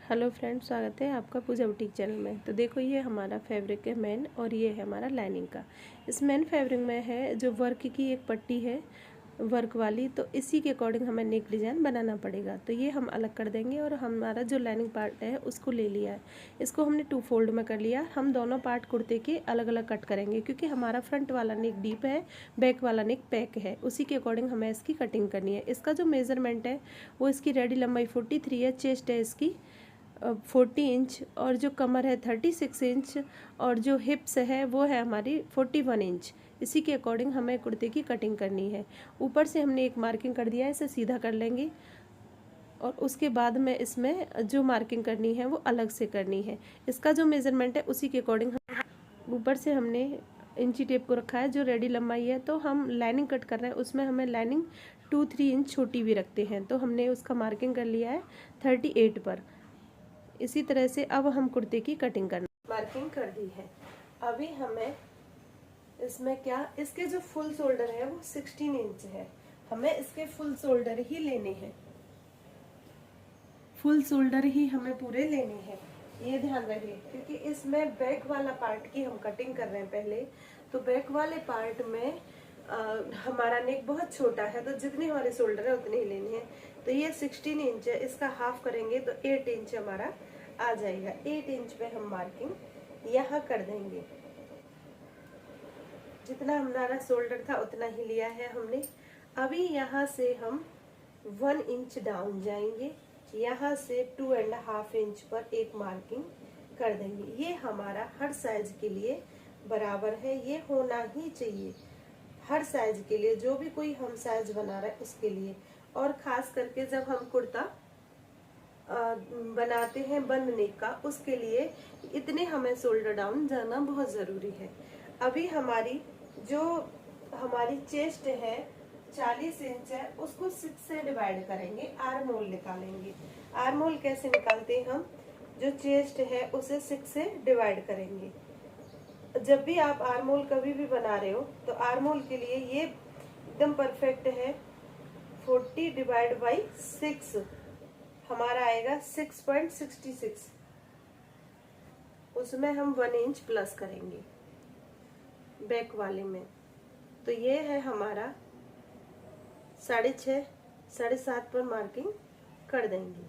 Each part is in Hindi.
हेलो फ्रेंड्स, स्वागत है आपका पूजा बुटीक चैनल में। तो देखो, ये हमारा फैब्रिक है मेन, और ये है हमारा लाइनिंग का। इस मेन फैब्रिक में है जो वर्क की एक पट्टी है वर्क वाली, तो इसी के अकॉर्डिंग हमें नेक डिज़ाइन बनाना पड़ेगा। तो ये हम अलग कर देंगे, और हमारा जो लाइनिंग पार्ट है उसको ले लिया है। इसको हमने 2 फोल्ड में कर लिया। हम दोनों पार्ट कुर्ते के अलग अलग कट करेंगे, क्योंकि हमारा फ्रंट वाला नेक डीप है, बैक वाला नेक पैक है। उसी के अकॉर्डिंग हमें इसकी कटिंग करनी है। इसका जो मेज़रमेंट है वो इसकी रेडी लंबाई 43 है, चेस्ट है इसकी 40 इंच, और जो कमर है 36 इंच, और जो हिप्स है वो है हमारी 41 इंच। इसी के अकॉर्डिंग हमें कुर्ते की कटिंग करनी है। ऊपर से हमने एक मार्किंग कर दिया है, इसे सीधा कर लेंगे, और उसके बाद में इसमें जो मार्किंग करनी है वो अलग से करनी है। इसका जो मेज़रमेंट है उसी के अकॉर्डिंग ऊपर से हमने इंची टेप को रखा है जो रेडी लंबाई है। तो हम लाइनिंग कट कर रहे हैं, उसमें हमें लाइनिंग 2-3 इंच छोटी भी रखते हैं, तो हमने उसका मार्किंग कर लिया है 38 पर। इसी तरह से अब हम कुर्ते की कटिंग करना मार्किंग कर दी है। अभी हमें इसमें क्या, इसके जो फुल शोल्डर है वो 16 इंच है। हमें इसके फुल शोल्डर ही लेने हैं, फुल शोल्डर ही हमें पूरे लेने हैं, ये ध्यान रहे। क्योंकि इसमें बैक वाला पार्ट की हम कटिंग कर रहे हैं पहले, तो बैक वाले पार्ट में हमारा नेक बहुत छोटा है, तो जितने हमारे शोल्डर है उतने ही लेने हैं। तो ये 16 इंच है, इसका हाफ करेंगे तो 8 इंच हमारा आ जाएगा। 8 इंच पे हम मार्किंग यहाँ कर देंगे। जितना हमारा शोल्डर था उतना ही लिया है हमने। अभी यहाँ से हम 1 इंच डाउन जाएंगे, यहाँ से 2.5 इंच पर एक मार्किंग कर देंगे। ये हमारा हर साइज के लिए बराबर है, ये होना ही चाहिए हर साइज के लिए, जो भी कोई हम साइज बना रहे हैं उसके लिए। और खास करके जब हम कुर्ता बनाते हैं बंद नेक का, उसके लिए इतने हमें शोल्डर डाउन जाना बहुत जरूरी है। अभी हमारी जो हमारी चेस्ट है 40 इंच है, उसको 6 से डिवाइड करेंगे, आर्म होल निकालेंगे। आर्म होल कैसे निकालते हैं हम, जो चेस्ट है उसे 6 से डिवाइड करेंगे। जब भी आप आर्म होल कभी भी बना रहे हो तो आर्म होल के लिए ये एकदम परफेक्ट है। 40 डिवाइड बाई 6 हमारा आएगा 6.66। उसमें हम 1 इंच प्लस करेंगे बैक वाले में। तो ये है हमारा 6.5, 7.5 पर मार्किंग कर देंगे।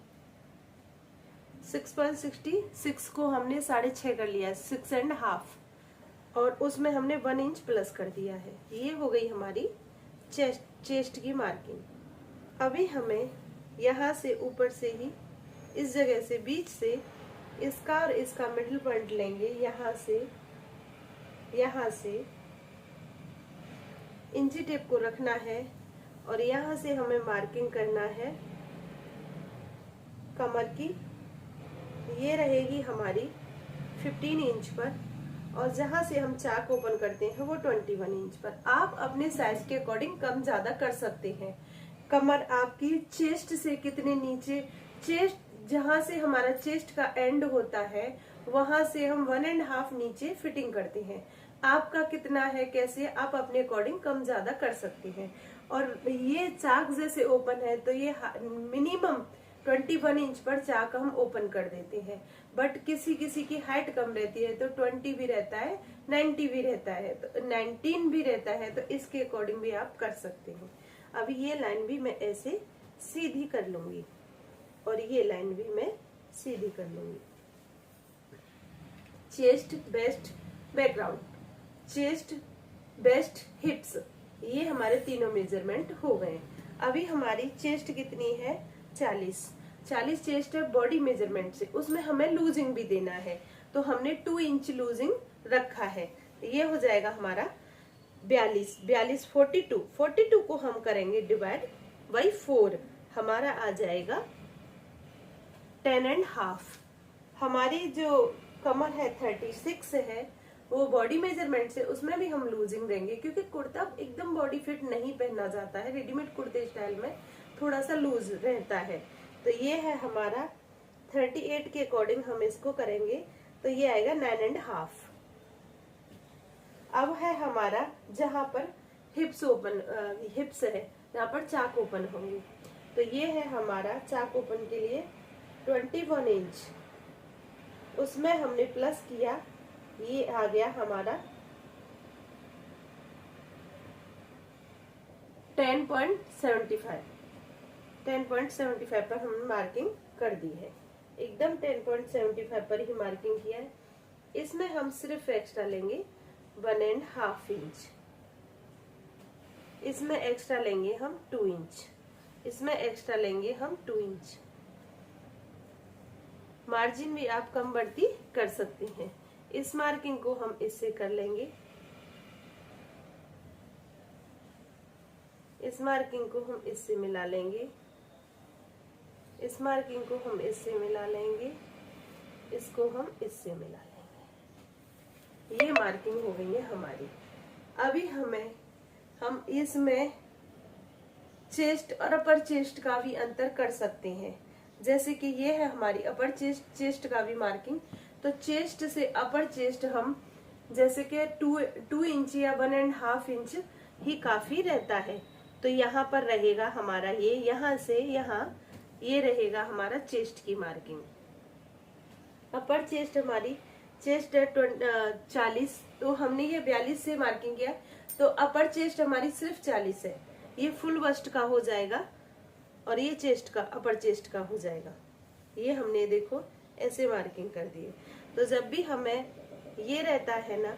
6.66 को हमने 6.5 कर लिया, 6.5, और उसमें हमने 1 इंच प्लस कर दिया है। ये हो गई हमारी चेस्ट की मार्किंग। अभी हमें यहाँ से ऊपर से ही इस जगह से बीच से इसका और इसका मिडिल पॉइंट लेंगे। यहाँ से इंची टेप को रखना है, और यहाँ से हमें मार्किंग करना है कमर की। ये रहेगी हमारी 15 इंच पर, और जहां से हम चाक ओपन करते हैं वो 21 इंच पर। आप अपने साइज के अकॉर्डिंग कम ज्यादा कर सकते हैं। कमर आपकी चेस्ट से कितने नीचे, चेस्ट जहां से हमारा चेस्ट का एंड होता है वहां से हम 1.5 नीचे फिटिंग करते हैं। आपका कितना है, कैसे, आप अपने अकॉर्डिंग कम ज्यादा कर सकते हैं। और ये चाक जैसे ओपन है तो ये मिनिमम 21 इंच पर चाक हम ओपन कर देते हैं। बट किसी किसी की हाइट कम रहती है तो 20 भी रहता है, 90 भी रहता है, तो 19 भी रहता है, तो इसके अकॉर्डिंग भी आप कर सकते हैं। अभी ये लाइन भी मैं ऐसे सीधी कर लूंगी, और ये लाइन भी मैं सीधी कर लूंगी। Chest, best, background, chest, best, हिप्स, ये हमारे तीनों मेजरमेंट हो गए। अभी हमारी चेस्ट कितनी है, 40 चेस्ट है बॉडी मेजरमेंट से, उसमें हमें लूजिंग भी देना है, तो हमने 2 इंच लूजिंग रखा है। ये हो जाएगा हमारा 42 42 को हम करेंगे डिवाइड बाई 4, हमारा आ जाएगा 10.5। हमारी जो कमर है 36 है, वो बॉडी मेजरमेंट से, उसमें भी हम लूजिंग देंगे, क्योंकि कुर्ता एकदम बॉडी फिट नहीं पहना जाता है। रेडीमेड कुर्ते स्टाइल में थोड़ा सा लूज रहता है। तो ये है हमारा 38 के अकॉर्डिंग हम इसको करेंगे, तो ये आएगा 9.5। अब है हमारा जहां पर हिप्स है, जहां पर चाक ओपन होंगे, तो ये है हमारा चाक ओपन के लिए 21 इंच, उसमें हमने प्लस किया, ये आ गया हमारा 10.75। 10.75 पर हमने मार्किंग कर दी है, एकदम 10.75 पर ही मार्किंग किया है। इसमें हम सिर्फ एक्स्ट्रा लेंगे 1.5 इंच, इसमें एक्स्ट्रा लेंगे हम 2 इंच, इसमें एक्स्ट्रा लेंगे हम 2 इंच। मार्जिन भी आप कम बढ़ती कर सकते हैं। इस मार्किंग को हम इससे कर लेंगे, इस मार्किंग को हम इससे मिला लेंगे, इस मार्किंग को हम इससे मिला लेंगे, इसको हम इससे मिला लेंगे। ये मार्किंग हो गई है हमारी। अभी हम इसमें चेस्ट और अपर चेस्ट का भी अंतर कर सकते हैं। जैसे कि ये है हमारी अपर चेस्ट का भी मार्किंग, तो चेस्ट से अपर चेस्ट हम जैसे कि 2 इंच या 1.5 इंच ही काफी रहता है। तो यहाँ पर रहेगा हमारा ये, यहाँ से यहाँ ये रहेगा हमारा चेस्ट की मार्किंग। अपर चेस्ट हमारी चेस्ट है 40, तो हमने ये 42 से मार्किंग किया, तो अपर चेस्ट हमारी सिर्फ 40 है। ये फुल बस्ट का हो जाएगा और ये चेस्ट का, अपर चेस्ट का हो जाएगा। ये हमने देखो ऐसे मार्किंग कर दी है। तो जब भी हमें ये रहता है ना,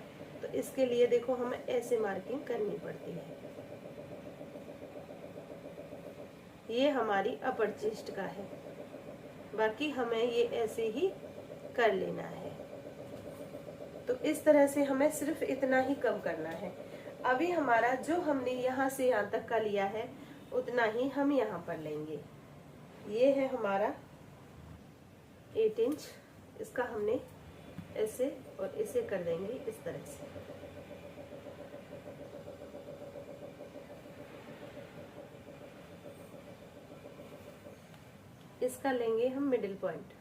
तो इसके लिए देखो हमें ऐसे मार्किंग करनी पड़ती है। ये हमारी अपर चेस्ट का है, बाकी हमें ये ऐसे ही कर लेना है। तो इस तरह से हमें सिर्फ इतना ही कम करना है। अभी हमारा जो हमने यहाँ से यहाँ तक का लिया है, उतना ही हम यहाँ पर लेंगे। ये है हमारा 8 इंच, इसका हमने ऐसे और इसे कर देंगे इस तरह से। इसका लेंगे हम मिडिल पॉइंट।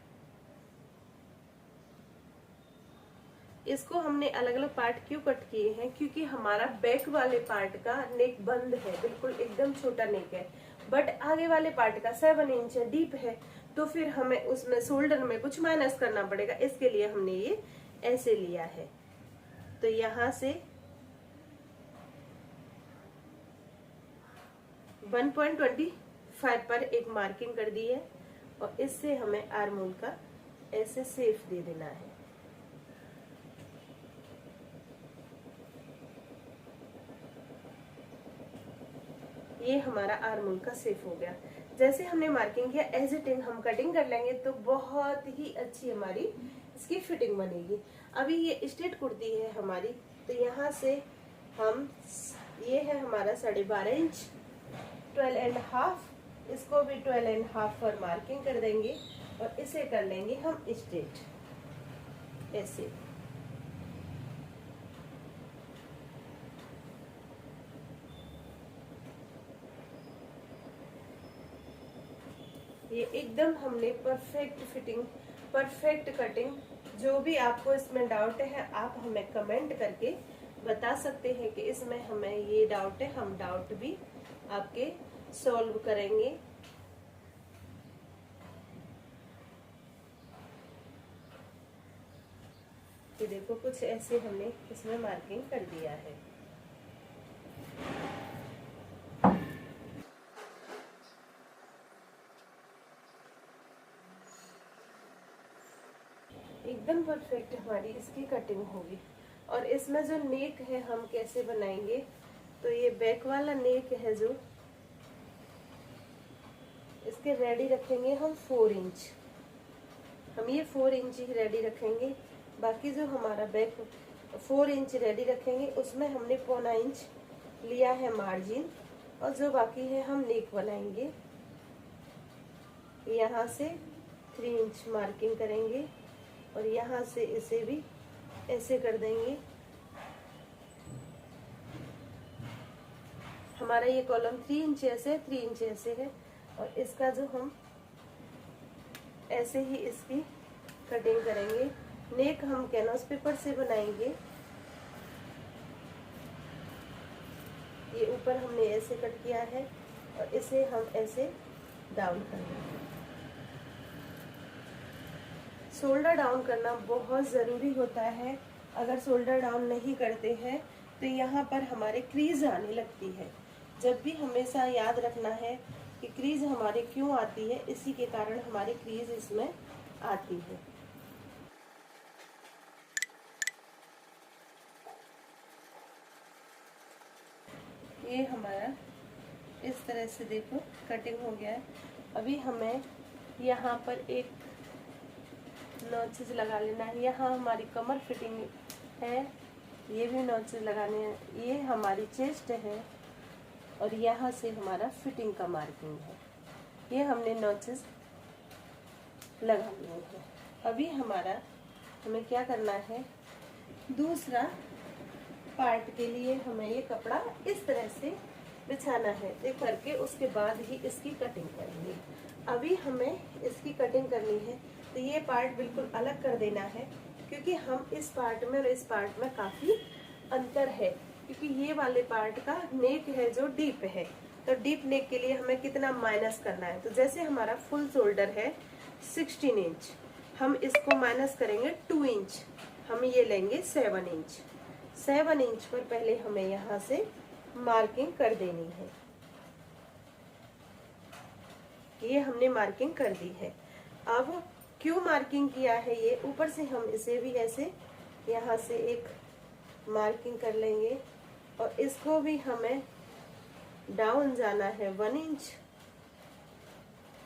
इसको हमने अलग अलग पार्ट क्यों कट किए हैं, क्योंकि हमारा बैक वाले पार्ट का नेक बंद है, बिल्कुल एकदम छोटा नेक है, बट आगे वाले पार्ट का 7 इंच है, डीप है, तो फिर हमें उसमें शोल्डर में कुछ माइनस करना पड़ेगा। इसके लिए हमने ये ऐसे लिया है। तो यहाँ से 1.25 पर एक मार्किंग कर दी है और इससे हमें आर्म होल का ऐसे शेप दे देना है। ये हमारा आर्म होल का शेप हो गया। जैसे हमने मार्किंग किया एज इट इज हम कटिंग कर लेंगे, तो बहुत ही अच्छी हमारी इसकी फिटिंग बनेगी। अभी ये स्ट्रेट कुर्ती है हमारी, तो यहाँ से हम, ये है हमारा 12.5 इंच, 12.5, इसको भी 12.5 पर मार्किंग कर देंगे और इसे कर लेंगे हम स्ट्रेट ऐसे। ये एकदम हमने परफेक्ट फिटिंग, परफेक्ट कटिंग। जो भी आपको इसमें डाउट है आप हमें कमेंट करके बता सकते हैं कि इसमें हमें ये डाउट है, हम डाउट भी आपके सॉल्व करेंगे। ये देखो कुछ ऐसे हमने इसमें मार्किंग कर दिया है। एकदम परफेक्ट हमारी इसकी कटिंग होगी। और इसमें जो नेक है हम कैसे बनाएंगे, तो ये बैक वाला नेक है जो, इसके रेडी रखेंगे हम 4 इंच। हम ये 4 इंच ही रेडी रखेंगे, बाकी जो हमारा बैक 4 इंच रेडी रखेंगे, उसमें हमने 1.25 इंच लिया है मार्जिन, और जो बाकी है हम नेक बनाएंगे। यहाँ से 3 इंच मार्किंग करेंगे और यहाँ से इसे भी ऐसे कर देंगे। हमारा ये कॉलम 3 इंच ऐसे, 3 इंच ऐसे है, और इसका जो हम ऐसे ही इसकी कटिंग करेंगे। नेक हम कैनवास पेपर से बनाएंगे। ये ऊपर हमने ऐसे कट किया है और इसे हम ऐसे डाउन करेंगे। शोल्डर डाउन करना बहुत ज़रूरी होता है। अगर शोल्डर डाउन नहीं करते हैं तो यहाँ पर हमारे क्रीज आने लगती है। जब भी हमेशा याद रखना है कि क्रीज हमारे क्यों आती है, इसी के कारण हमारी क्रीज इसमें आती है। ये हमारा इस तरह से देखो कटिंग हो गया है। अभी हमें यहाँ पर एक नॉचेस लगा लेना है। यहाँ हमारी कमर फिटिंग है, ये भी नॉचेस लगाने हैं। ये हमारी चेस्ट है और यहाँ से हमारा फिटिंग का मार्किंग है। ये हमने नॉचेस लगा लिए हैं। अभी हमें क्या करना है, दूसरा पार्ट के लिए हमें ये कपड़ा इस तरह से बिछाना है। ये करके उसके बाद ही इसकी कटिंग करेंगे। अभी हमें इसकी कटिंग करनी है तो ये पार्ट बिल्कुल अलग कर देना है, क्योंकि हम इस पार्ट में और इस पार्ट में काफ़ी अंतर है। क्योंकि ये वाले पार्ट का नेक है जो डीप है, तो डीप नेक के लिए हमें कितना माइनस करना है। तो जैसे हमारा फुल शोल्डर है 16 इंच, हम इसको माइनस करेंगे 2 इंच, हम ये लेंगे 7 इंच। 7 इंच पर पहले हमें यहाँ से मार्किंग कर देनी है। ये हमने मार्किंग कर दी है। अब क्यों मार्किंग किया है, ये ऊपर से हम इसे भी ऐसे यहाँ से एक मार्किंग कर लेंगे और इसको भी हमें डाउन जाना है 1 इंच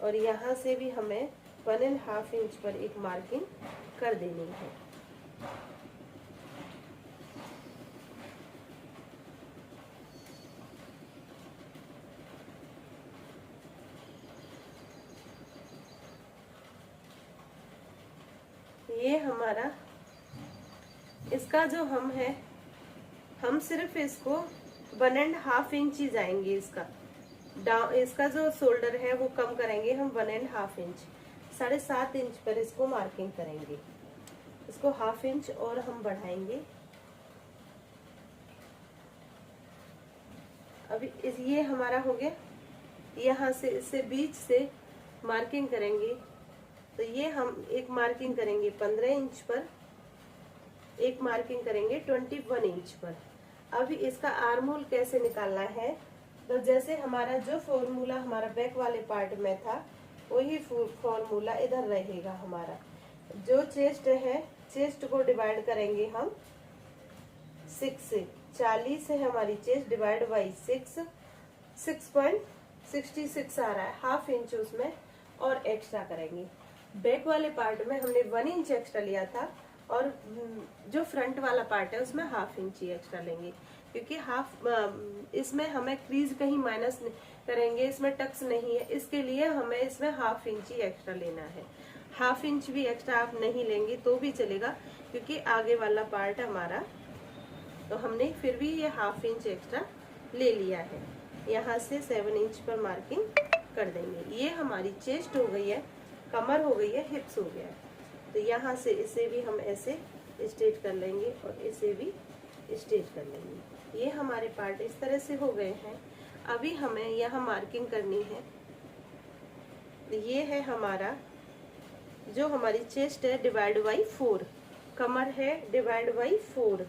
और यहाँ से भी हमें 1.5 इंच पर एक मार्किंग कर देनी है। ये हमारा इसका जो हम सिर्फ इसको 1.5 इंच ही जाएंगे। इसका जो शोल्डर है वो कम करेंगे हम 1.5 इंच, 7.5 इंच पर इसको मार्किंग करेंगे। इसको 1/2 इंच और हम बढ़ाएंगे। अभी ये हमारा हो गया। यहाँ से इससे बीच से मार्किंग करेंगे, तो ये हम एक मार्किंग करेंगे 15 इंच पर, एक मार्किंग करेंगे 21 इंच पर। अभी इसका आर्म होल कैसे निकालना है, तो जैसे हमारा जो फॉर्मूला हमारा बैक वाले पार्ट में था वही फॉर्मूला इधर रहेगा। हमारा जो चेस्ट है, चेस्ट को डिवाइड करेंगे हम 6 से। 40 है हमारी चेस्ट, डिवाइड बाई 6.66 आ रहा है। 1/2 इंच उसमें और एक्स्ट्रा करेंगे। बैक वाले पार्ट में हमने 1 इंच एक्स्ट्रा लिया था और जो फ्रंट वाला पार्ट है उसमें 1/2 इंच ही एक्स्ट्रा लेंगे, क्योंकि इसमें हमें क्रीज कहीं माइनस करेंगे, इसमें टक्स नहीं है, इसके लिए हमें इसमें 1/2 इंच ही एक्स्ट्रा लेना है। 1/2 इंच भी एक्स्ट्रा आप नहीं लेंगे तो भी चलेगा, क्योंकि आगे वाला पार्ट हमारा, तो हमने फिर भी ये 1/2 इंच एक्स्ट्रा ले लिया है। यहाँ से 7 इंच पर मार्किंग कर देंगे। ये हमारी चेस्ट हो गई है, कमर हो गई है, हिप्स हो गया है। तो यहाँ से इसे भी हम ऐसे स्ट्रेट कर लेंगे और इसे भी स्ट्रेट कर लेंगे। ये हमारे पार्ट इस तरह से हो गए हैं। अभी हमें यहाँ मार्किंग करनी है। ये है हमारा जो हमारी चेस्ट है डिवाइड बाई 4, कमर है डिवाइड बाई 4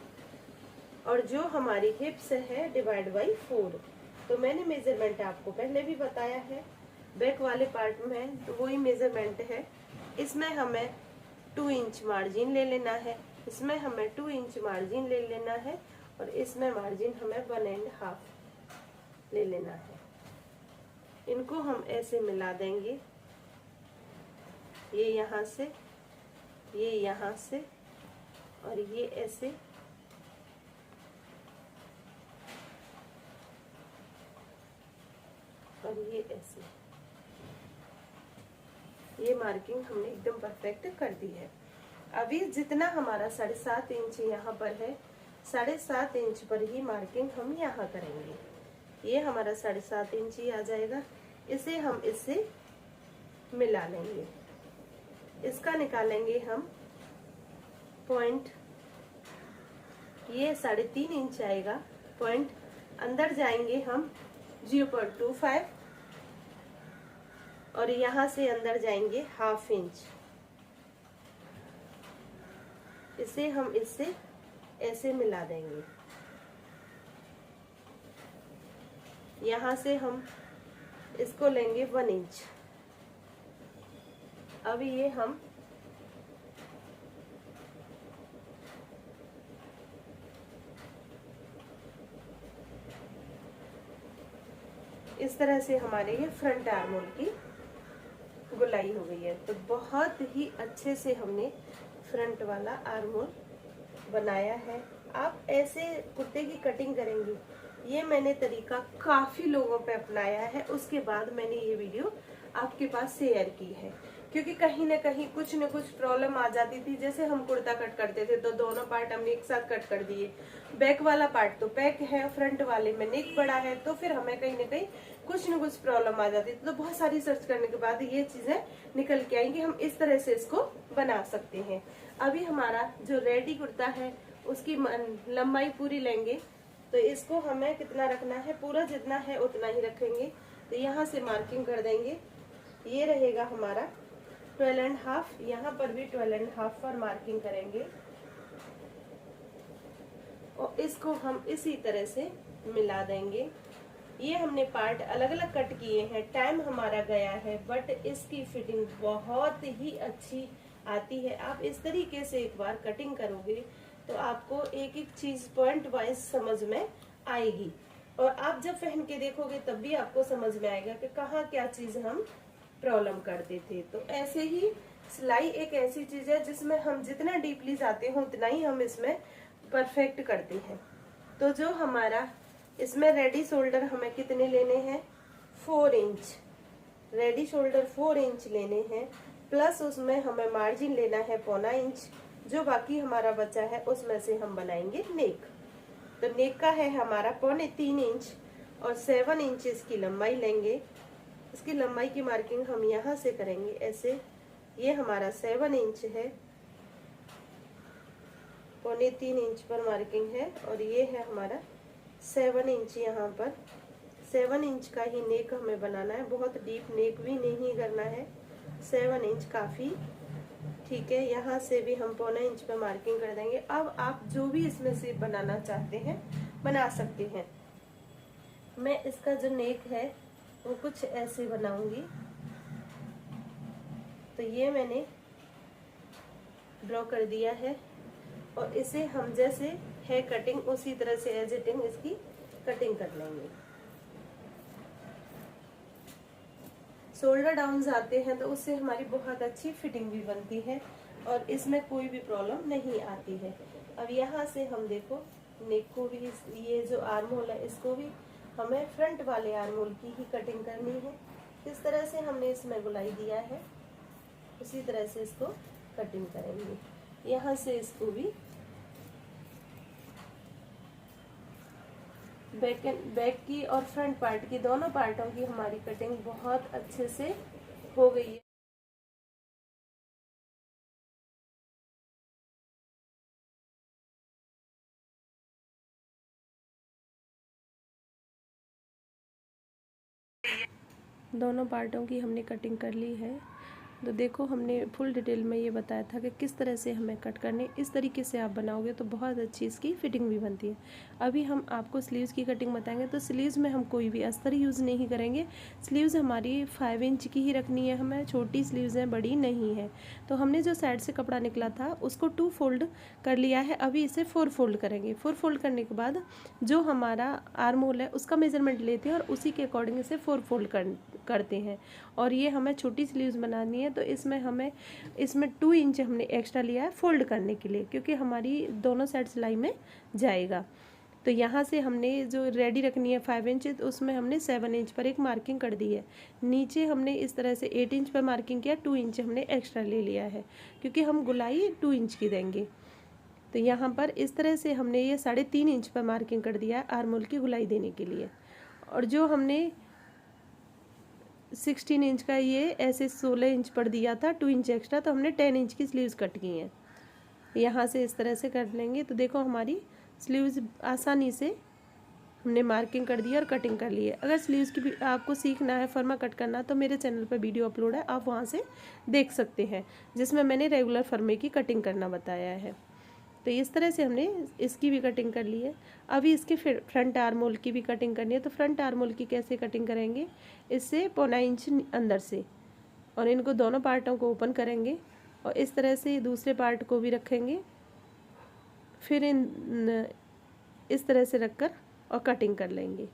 और जो हमारी हिप्स है डिवाइड बाई 4। तो मैंने मेजरमेंट आपको पहले भी बताया है बैक वाले पार्ट में, तो वही मेजरमेंट है। इसमें हमें 2 इंच मार्जिन ले लेना है, इसमें हमें 2 इंच मार्जिन ले लेना है और इसमें मार्जिन हमें 1.5 ले लेना है। इनको हम ऐसे मिला देंगे, ये यहाँ से, ये यहाँ से और ये ऐसे, और ये ऐसे। ये मार्किंग हमने एकदम परफेक्ट कर दी है। अभी जितना हमारा 7.5 इंच यहाँ पर है, 7.5 इंच पर ही मार्किंग हम यहाँ करेंगे। ये हमारा 7.5 इंच ही आ जाएगा। इसे हम इससे मिला लेंगे। इसका निकालेंगे हम पॉइंट, ये 3.5 इंच आएगा। पॉइंट अंदर जाएंगे हम 0.25 और यहाँ से अंदर जाएंगे 1/2 इंच। इसे हम इससे ऐसे मिला देंगे। यहाँ से हम इसको लेंगे 1 इंच। अब ये हम इस तरह से हमारे ये फ्रंट आर्म होल की गुलाई हो गई है। तो बहुत ही अच्छे से हमने फ्रंट वाला आर्म होल बनाया है। आप ऐसे कुर्ते की कटिंग करेंगे, ये मैंने तरीका काफी लोगों पे अपनाया है, उसके बाद मैंने ये वीडियो आपके पास शेयर की है। क्योंकि कहीं ना कहीं कुछ न कुछ प्रॉब्लम आ जाती थी। जैसे हम कुर्ता कट करते थे तो दोनों पार्ट हमने एक साथ कट कर दिए, बैक वाला पार्ट तो पैक है, फ्रंट वाले में नेक बड़ा है, तो फिर हमें कहीं ना कहीं कुछ न कुछ प्रॉब्लम आ जाती थी। तो बहुत सारी सर्च करने के बाद ये चीजें निकल के आई कि हम इस तरह से इसको बना सकते हैं। अभी हमारा जो रेडी कुर्ता है उसकी लंबाई पूरी लेंगे। तो इसको हमें कितना रखना है, पूरा जितना है उतना ही रखेंगे। तो यहाँ से मार्किंग कर देंगे। ये रहेगा हमारा 12.5, यहाँ पर भी 12.5 पर मार्किंग करेंगे और इसको हम इसी तरह से मिला देंगे। ये हमने पार्ट अलग अलग कट किए हैं, टाइम हमारा गया है, बट इसकी फिटिंग बहुत ही अच्छी आती है। आप इस तरीके से एक बार कटिंग करोगे तो आपको एक एक चीज पॉइंट वाइज समझ में आएगी, और आप जब पहन के देखोगे तब भी आपको समझ में आएगा कि कहाँ क्या चीज हम प्रॉब्लम करते थे। तो ऐसे ही सिलाई एक ऐसी चीज है जिसमें हम जितना डीपली जाते हैं उतना ही हम इसमें परफेक्ट करते हैं। तो जो हमारा इसमें रेडी शोल्डर हमें कितने लेने हैं, 4 इंच रेडी शोल्डर 4 इंच लेने हैं, प्लस उसमें हमें मार्जिन लेना है 1/4 इंच। जो बाकी हमारा बचा है उसमें से हम बनाएंगे नेक। तो नेक का है हमारा 2.25 इंच और 7 इंच इसकी लंबाई लेंगे। इसकी लंबाई की मार्किंग हम यहाँ से करेंगे ऐसे। ये हमारा 7 इंच है, 2.25 इंच पर मार्किंग है, और ये है हमारा 7 इंच। यहाँ पर 7 इंच का ही नेक हमें बनाना है, बहुत डीप नेक भी नहीं करना है, 7 इंच काफी ठीक है। यहाँ से भी हम 1/4 इंच पे मार्किंग कर देंगे। अब आप जो भी इसमें से बनाना चाहते हैं बना सकते हैं। मैं इसका जो नेक है वो कुछ ऐसे बनाऊंगी। तो ये मैंने ड्रॉ कर दिया है और इसे हम जैसे है कटिंग उसी तरह से एज इट इज इसकी कटिंग कर लेंगे। शोल्डर डाउन जाते हैं तो उससे हमारी बहुत अच्छी फिटिंग भी बनती है और इसमें कोई भी प्रॉब्लम नहीं आती है। अब यहाँ से हम देखो नेक को भी, ये जो आर्म होल है इसको भी हमें फ्रंट वाले आर्म होल की ही कटिंग करनी है। इस तरह से हमने इसमें गुलाई दिया है, उसी तरह से इसको कटिंग करेंगे। यहाँ से इसको भी बैक की और फ्रंट पार्ट की, दोनों पार्टों की हमारी कटिंग बहुत अच्छे से हो गई है। दोनों पार्टों की हमने कटिंग कर ली है। तो देखो हमने फुल डिटेल में ये बताया था कि किस तरह से हमें कट करने, इस तरीके से आप बनाओगे तो बहुत अच्छी इसकी फिटिंग भी बनती है। अभी हम आपको स्लीव्स की कटिंग बताएंगे। तो स्लीव्स में हम कोई भी अस्तर यूज़ नहीं करेंगे। स्लीव्स हमारी 5 इंच की ही रखनी है, हमें छोटी स्लीव्स हैं, बड़ी नहीं है। तो हमने जो साइड से कपड़ा निकला था उसको 2 फोल्ड कर लिया है, अभी इसे 4 फोल्ड करेंगे। 4 फोल्ड करने के बाद जो हमारा आर्म होल है उसका मेजरमेंट लेते हैं और उसी के अकॉर्डिंग इसे 4 फोल्ड करते हैं। और ये हमें छोटी स्लीव्स बनानी है तो इसमें 2 इंच हमने एक्स्ट्रा लिया है फोल्ड करने के लिए, क्योंकि हमारी दोनों साइड सिलाई में जाएगा। तो यहाँ से हमने जो रेडी रखनी है 5 इंच, तो उसमें हमने 7 इंच पर एक मार्किंग कर दी है। नीचे हमने इस तरह से 8 इंच पर मार्किंग किया, 2 इंच हमने एक्स्ट्रा ले लिया है क्योंकि हम गुलाई 2 इंच की देंगे। तो यहाँ पर इस तरह से हमने ये 3.5 इंच पर मार्किंग कर दिया है आर्म होल की गुलाई देने के लिए। और जो हमने 16 इंच का ये ऐसे 16 इंच पर दिया था, 2 इंच एक्स्ट्रा, तो हमने 10 इंच की स्लीव्स कट की हैं। यहाँ से इस तरह से कर लेंगे तो देखो हमारी स्लीव्स आसानी से हमने मार्किंग कर दी और कटिंग कर ली है। अगर स्लीव्स की भी आपको सीखना है, फर्मा कट करना, तो मेरे चैनल पर वीडियो अपलोड है, आप वहाँ से देख सकते हैं, जिसमें मैंने रेगुलर फर्मे की कटिंग करना बताया है। तो इस तरह से हमने इसकी भी कटिंग कर ली है। अभी इसके फ्रंट आर्म होल की भी कटिंग करनी है। तो फ्रंट आर्म होल की कैसे कटिंग करेंगे, इससे 1.25 इंच अंदर से, और इनको दोनों पार्टों को ओपन करेंगे और इस तरह से दूसरे पार्ट को भी रखेंगे, फिर इस तरह से रखकर और कटिंग कर लेंगे।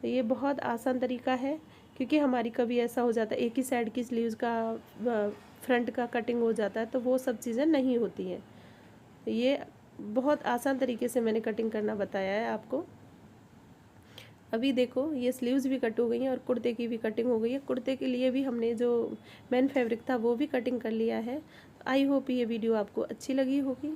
तो ये बहुत आसान तरीका है, क्योंकि हमारी कभी ऐसा हो जाता है एक ही साइड की स्लीव्स का फ्रंट का कटिंग हो जाता है, तो वो सब चीज़ें नहीं होती हैं। तो ये बहुत आसान तरीके से मैंने कटिंग करना बताया है आपको। अभी देखो ये स्लीव्स भी कट हो गई हैं और कुर्ते की भी कटिंग हो गई है। कुर्ते के लिए भी हमने जो मेन फैब्रिक था वो भी कटिंग कर लिया है। आई होप ये वीडियो आपको अच्छी लगी होगी।